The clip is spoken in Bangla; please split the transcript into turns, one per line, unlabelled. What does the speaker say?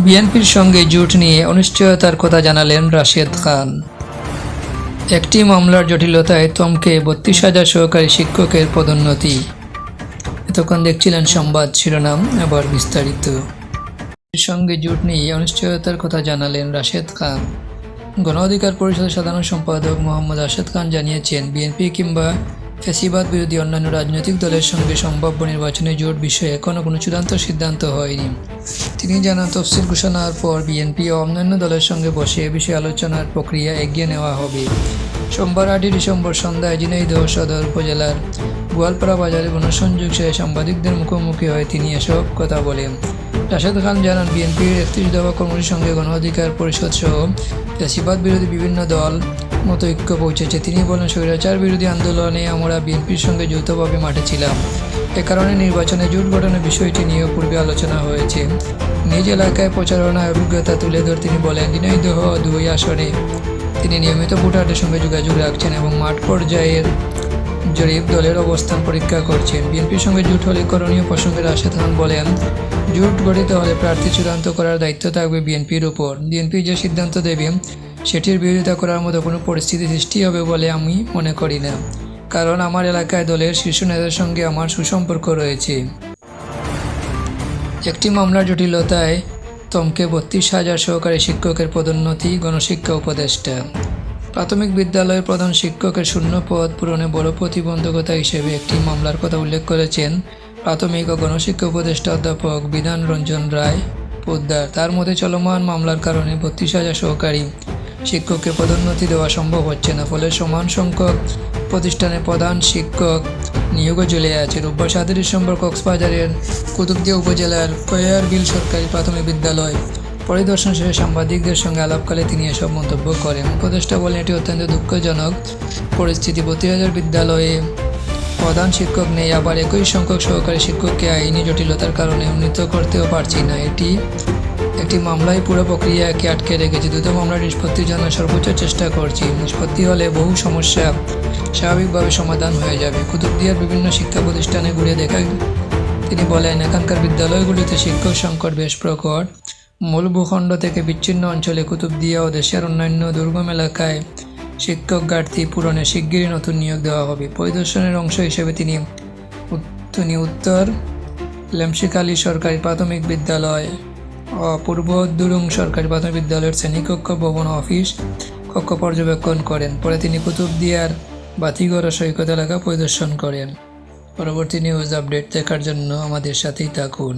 বিএনপির সঙ্গে জোট নিয়ে অনিশ্চয়তার কথা জানালেন রাশেদ খান। একটি মামলার জটিলতায় থমকে ৩২,০০০ সহকারী শিক্ষকের পদোন্নতি। এতক্ষণ দেখছিলেন সংবাদ শিরোনাম, এবার বিস্তারিত। বিএনপির সঙ্গে জোট নিয়ে অনিশ্চয়তার কথা জানালেন রাশেদ খান। গণ অধিকার পরিষদের সাধারণ সম্পাদক মোহাম্মদ রাশেদ খান জানিয়েছেন, বিএনপি কিংবা ফ্যাসিবাদ বিরোধী অন্যান্য রাজনৈতিক দলের সঙ্গে সম্ভাব্য নির্বাচনে জোট বিষয়ে এখনও কোনো চূড়ান্ত সিদ্ধান্ত হয়নি। তিনি জানান, তফসিল ঘোষণার পর বিএনপি ও অন্যান্য দলের সঙ্গে বসে এ বিষয়ে আলোচনার প্রক্রিয়া এগিয়ে নেওয়া হবে। সোমবার ৮ই ডিসেম্বর সন্ধ্যায় ঝিনাইদহ সদর উপজেলার গোয়ালপাড়া বাজারে গণসংযোগ শেষে সাংবাদিকদের মুখোমুখি হয়ে তিনি এসব কথা বলেন। রাশেদ খান জানান, বিএনপির ৩১ দফা কর্মসূচির সঙ্গে গণ অধিকার পরিষদ সহ ফ্যাসিবাদ বিরোধী বিভিন্ন দল মতো ঐক্য পৌঁছেছে। তিনি বলেন, স্বৈরাচার বিরোধী আন্দোলনে আমরা বিএনপির সঙ্গে যৌথভাবে মাঠে ছিলাম। এ কারণে নির্বাচনে জোট গঠনের বিষয়টি নিয়েও পূর্বে আলোচনা হয়েছে। নিজ এলাকায় প্রচারণায় অভিজ্ঞতা তুলে ধরে তিনি বলেন, ঝিনাইদহ ২ আসনে তিনি নিয়মিত ভোটারদের সঙ্গে যোগাযোগ রাখছেন এবং মাঠ পর্যায়ের জরিপ দলের অবস্থান পরীক্ষা করছেন। বিএনপির সঙ্গে জোট হলে করণীয় প্রসঙ্গে রাশেদ খান বলেন, জোট গঠিত হলে প্রার্থী চূড়ান্ত করার দায়িত্ব থাকবে বিএনপির উপর। বিএনপি যে সিদ্ধান্ত দেবে সেটির বিরোধিতা করার মতো কোনো পরিস্থিতি সৃষ্টি হবে বলে আমি মনে করি না, কারণ আমার এলাকায় দলের শীর্ষ নেতাদের সঙ্গে আমার সুসম্পর্ক রয়েছে। একটি মামলার জটিলতায় থমকে ৩২,০০০ সহকারী শিক্ষকের পদোন্নতি। গণশিক্ষা উপদেষ্টা। প্রাথমিক বিদ্যালয়ের প্রধান শিক্ষকের শূন্য পদ পূরণে বড় প্রতিবন্ধকতা হিসেবে একটি মামলার কথা উল্লেখ করেছেন প্রাথমিক ও গণশিক্ষা উপদেষ্টা অধ্যাপক বিধান রঞ্জন রায় পোদ্দার। তার মধ্যে চলমান মামলার কারণে ৩২,০০০ সহকারী শিক্ষককে পদোন্নতি দেওয়া সম্ভব হচ্ছে না, ফলে সমান সংখ্যক প্রতিষ্ঠানে প্রধান শিক্ষক নিয়োগও ঝুলে আছে। রোববার ৭ ডিসেম্বর কক্সবাজারের কুতুবদিয়া উপজেলার কয়ারবিল সরকারি প্রাথমিক বিদ্যালয় পরিদর্শন শেষে সাংবাদিকদের সঙ্গে আলাপকালে তিনি এসব মন্তব্য করেন। উপদেষ্টা বলেন, এটি অত্যন্ত দুঃখজনক পরিস্থিতি। ৩২,০০০ বিদ্যালয়ে প্রধান শিক্ষক নেই, আবার একই সংখ্যক সহকারী শিক্ষককে আইনি জটিলতার কারণে উন্নীত করতেও পারছি না। একটি মামলায় পুরো প্রক্রিয়াকে আটকে রেখেছে। দ্রুত মামলার নিষ্পত্তির জন্য সর্বোচ্চ চেষ্টা করছি। নিষ্পত্তি হলে বহু সমস্যা স্বাভাবিকভাবে সমাধান হয়ে যাবে। কুতুবদিয়ার বিভিন্ন শিক্ষা প্রতিষ্ঠানে ঘুরে দেখা তিনি বলেন, এখানকার বিদ্যালয়গুলিতে শিক্ষক সংকট বেশ প্রকট। মূল ভূখণ্ড থেকে বিচ্ছিন্ন অঞ্চলে কুতুবদিয়া ও দেশের অন্যান্য দুর্গম এলাকায় শিক্ষক ঘাটতি পূরণে শিগগিরই নতুন নিয়োগ দেওয়া হবে। পরিদর্শনের অংশ হিসেবে তিনি উত্তর লেমশিখালী সরকারি প্রাথমিক বিদ্যালয় ও পূর্ব দুরুং সরকারি প্রাথমিক বিদ্যালয়ের শ্রেণীকক্ষ, ভবন, অফিস কক্ষ পর্যবেক্ষণ করেন। পরে তিনি কুতুবদিয়ার বাতিঘর ও সৈকত এলাকা পরিদর্শন করেন। পরবর্তী নিউজ আপডেট দেখার জন্য আমাদের সাথেই থাকুন।